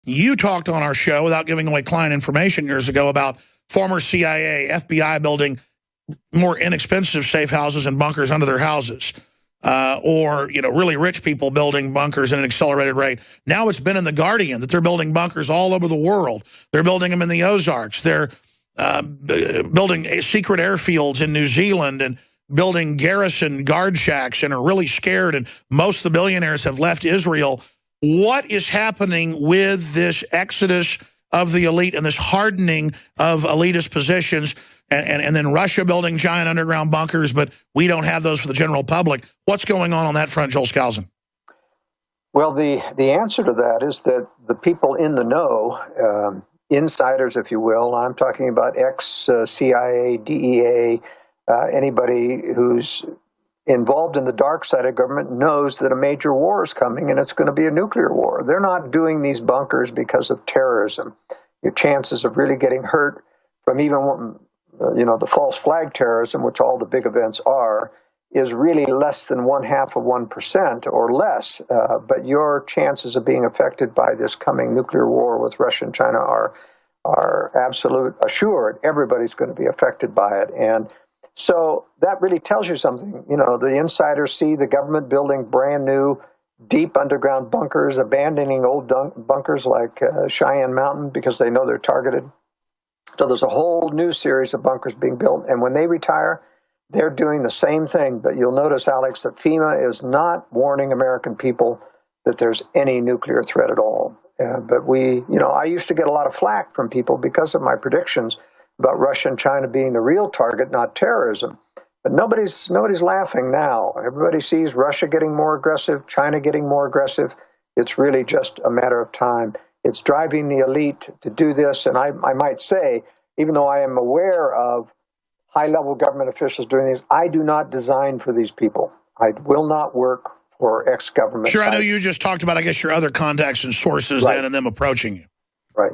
You talked on our show, without giving away client information years ago, about former CIA, FBI building more inexpensive safe houses and bunkers under their houses. Or, you know, really rich people building bunkers at an accelerated rate. Now it's been in The Guardian that they're building bunkers all over the world. They're building them in the Ozarks. They're building secret airfields in New Zealand and building garrison guard shacks and are really scared. And most of the billionaires have left Israel. What is happening with this exodus of the elite and this hardening of elitist positions? And then Russia building giant underground bunkers, but we don't have those for the general public. What's going on that front, Joel Skousen? Well, the answer to that is that the people in the know, insiders, if you will, I'm talking about ex-CIA, DEA, anybody who's involved in the dark side of government knows that a major war is coming, and it's going to be a nuclear war. They're not doing these bunkers because of terrorism. Your chances of really getting hurt from even the false flag terrorism, which all the big events are, is really less than 0.5% or less. But your chances of being affected by this coming nuclear war with Russia and China are absolute assured. Everybody's going to be affected by it. And so that really tells you something. You know, the insiders see the government building brand new, deep underground bunkers, abandoning old bunkers like Cheyenne Mountain because they know they're targeted. So there's a whole new series of bunkers being built, and when they retire, they're doing the same thing. But you'll notice, Alex, that FEMA is not warning American people that there's any nuclear threat at all. But I used to get a lot of flack from people because of my predictions about Russia and China being the real target, not terrorism. But nobody's laughing now. Everybody sees Russia getting more aggressive, China getting more aggressive. It's really just a matter of time. It's driving the elite to do this. And I might say, even though I am aware of high-level government officials doing these, I do not design for these people. I will not work for ex-government. Sure, I know you just talked about, I guess, your other contacts and sources then and them approaching you. Right.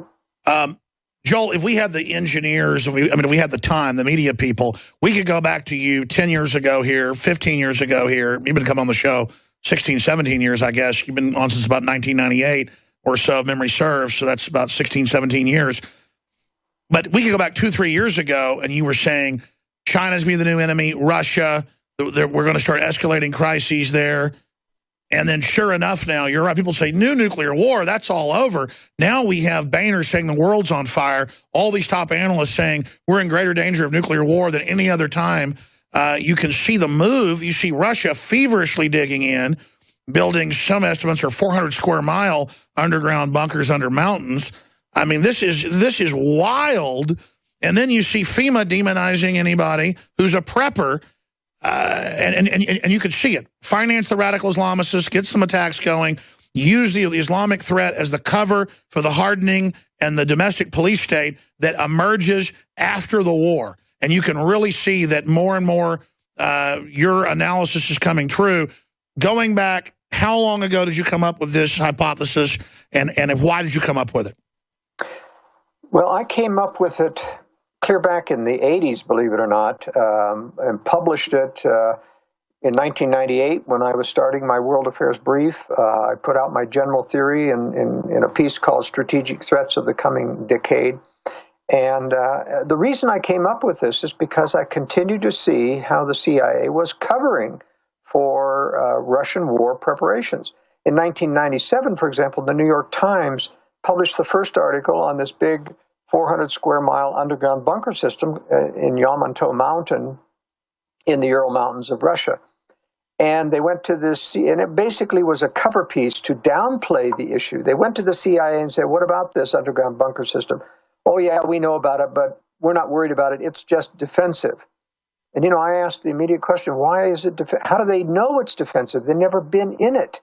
Joel, if we had the engineers, if we had the time, the media people, we could go back to you 10 years ago here, 15 years ago here. You've been coming on the show 16, 17 years, I guess. You've been on since about 1998. Or so, if memory serves, so that's about 16, 17 years. But we could go back 2-3 years ago, and you were saying China's being the new enemy, Russia, we're going to start escalating crises there. And then sure enough now, you're right, people say, new nuclear war, that's all over. Now we have Boehner saying the world's on fire, all these top analysts saying we're in greater danger of nuclear war than any other time. You can see the move. You see Russia feverishly digging in, building, some estimates are 400 square mile underground bunkers under mountains. I mean, this is wild. And then you see FEMA demonizing anybody who's a prepper, and you could see it. Finance the radical Islamicists, get some attacks going, use the Islamic threat as the cover for the hardening and the domestic police state that emerges after the war. And you can really see that more and more your analysis is coming true. Going back, how long ago did you come up with this hypothesis, and why did you come up with it? Well, I came up with it clear back in the 80s, believe it or not, and published it in 1998 when I was starting my World Affairs Brief. I put out my general theory in a piece called Strategic Threats of the Coming Decade. And the reason I came up with this is because I continued to see how the CIA was covering for Russian war preparations. In 1997, for example, the New York Times published the first article on this big 400 square mile underground bunker system in Yamantau Mountain in the Ural Mountains of Russia. And they went to this, and it basically was a cover piece to downplay the issue. They went to the CIA and said, what about this underground bunker system? Oh, yeah, we know about it, but we're not worried about it. It's just defensive. And, I asked the immediate question, why is it how do they know it's defensive? They've never been in it.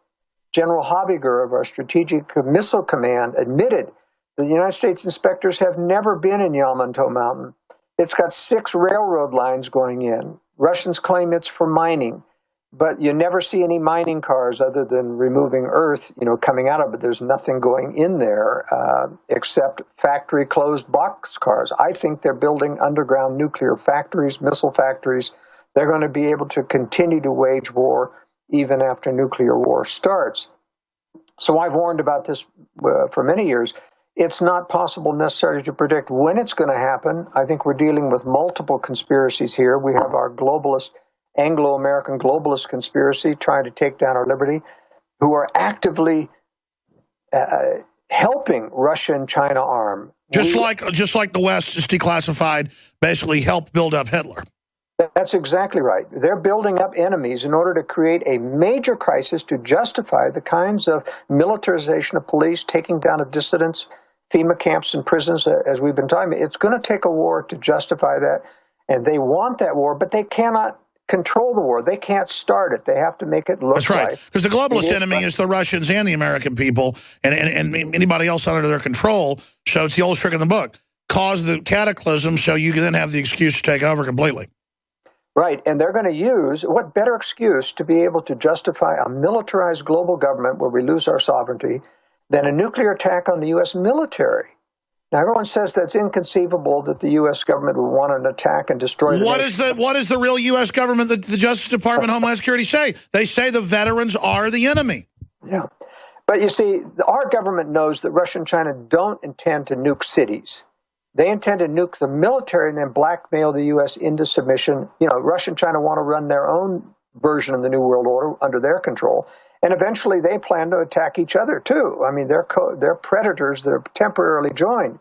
General Habiger of our Strategic Missile Command admitted the United States inspectors have never been in Yamantau Mountain. It's got 6 railroad lines going in. Russians claim it's for mining, but you never see any mining cars other than removing earth, coming out of it. There's nothing going in there except factory closed box cars. I think they're building underground nuclear factories, missile factories. They're going to be able to continue to wage war even after nuclear war starts. So I've warned about this for many years. It's not possible necessarily to predict when it's going to happen. I think we're dealing with multiple conspiracies here. We have our globalist, Anglo-American globalist conspiracy trying to take down our liberty, who are actively helping Russia and China arm. Just like the West is declassified, basically helped build up Hitler. That's exactly right. They're building up enemies in order to create a major crisis to justify the kinds of militarization of police, taking down of dissidents, FEMA camps and prisons, as we've been talking about. It's going to take a war to justify that, and they want that war, but they cannot control the war. They can't start it. They have to make it look That's right. like Because the globalist enemy is the Russians and the American people, and anybody else under their control. So it's the old trick in the book. Cause the cataclysm so you can then have the excuse to take over completely. Right, and they're going to use, what better excuse to be able to justify a militarized global government where we lose our sovereignty than a nuclear attack on the U.S. military? Now, everyone says that's inconceivable that the U.S. government would want an attack and destroy the nation. What is the real U.S. government, the Justice Department, Homeland Security say? They say the veterans are the enemy. Yeah. But you see, our government knows that Russia and China don't intend to nuke cities. They intend to nuke the military and then blackmail the U.S. into submission. You know, Russia and China want to run their own version of the New World Order under their control. And eventually they plan to attack each other, too. I mean, they're predators that are temporarily joined.